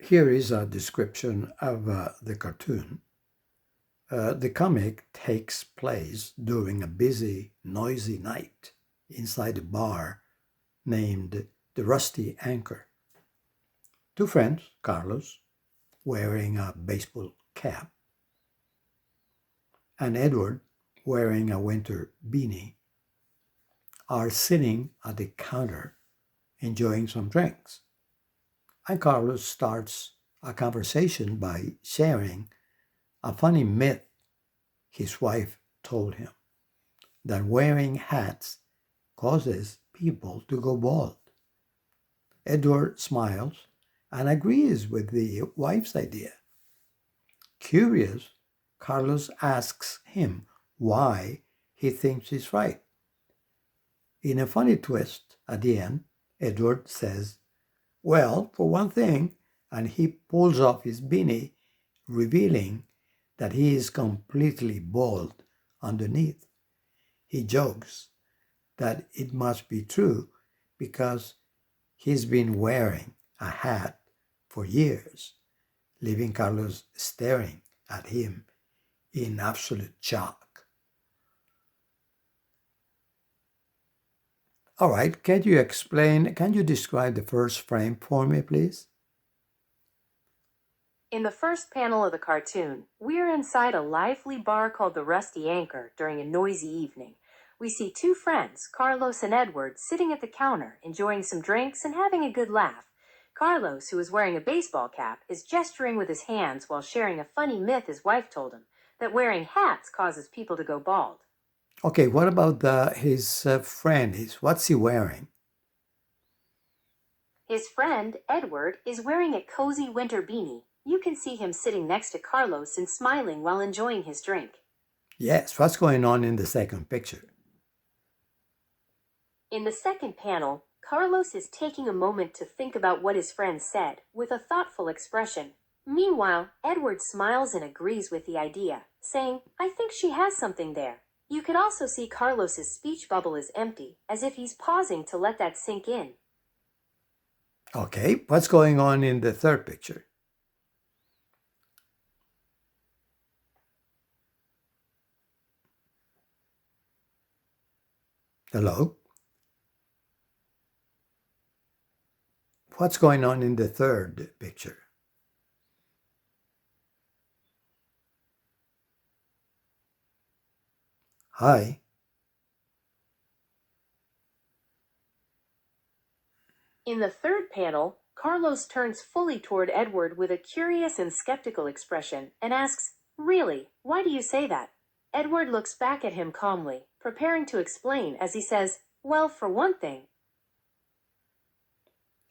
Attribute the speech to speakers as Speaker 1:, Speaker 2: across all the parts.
Speaker 1: Here is a description of the cartoon. The comic takes place during a busy, noisy night inside a bar named the Rusty Anchor. Two friends, Carlos, wearing a baseball cap, and Edward, wearing a winter beanie, are sitting at the counter enjoying some drinks. And Carlos starts a conversation by sharing a funny myth his wife told him that wearing hats causes people to go bald. Edward smiles and agrees with the wife's idea. Curious, Carlos asks him why he thinks he's right. In a funny twist at the end, Edward says, "Well, for one thing," and he pulls off his beanie, revealing that he is completely bald underneath. He jokes that it must be true because he's been wearing a hat for years, leaving Carlos staring at him in absolute shock. All right, can you describe the first frame for me, please?
Speaker 2: In the first panel of the cartoon, we're inside a lively bar called the Rusty Anchor during a noisy evening. We see two friends, Carlos and Edward, sitting at the counter, enjoying some drinks and having a good laugh. Carlos, who is wearing a baseball cap, is gesturing with his hands while sharing a funny myth his wife told him, that wearing hats causes people to go bald.
Speaker 1: Okay, what about his friend? What's he wearing?
Speaker 2: His friend, Edward, is wearing a cozy winter beanie. You can see him sitting next to Carlos and smiling while enjoying his drink.
Speaker 1: Yes, what's going on in the second picture?
Speaker 2: In the second panel, Carlos is taking a moment to think about what his friend said, with a thoughtful expression. Meanwhile, Edward smiles and agrees with the idea, saying, "I think she has something there." You could also see Carlos's speech bubble is empty, as if he's pausing to let that sink in.
Speaker 1: Okay, what's going on in the third picture? Hello? What's going on in the third picture? Hi.
Speaker 2: In the third panel, Carlos turns fully toward Edward with a curious and skeptical expression and asks, "Really, why do you say that?" Edward looks back at him calmly, preparing to explain as he says, "Well, for one thing."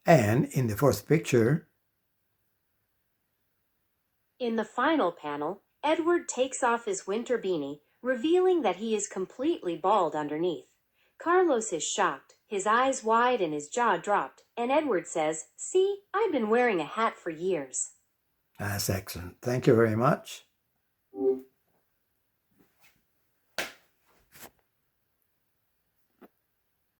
Speaker 1: And in the fourth picture,
Speaker 2: In the final panel, Edward takes off his winter beanie, revealing that he is completely bald underneath. Carlos is shocked, his eyes wide and his jaw dropped, and Edward says, "See, I've been wearing a hat for years."
Speaker 1: that's excellent. Thank you very much.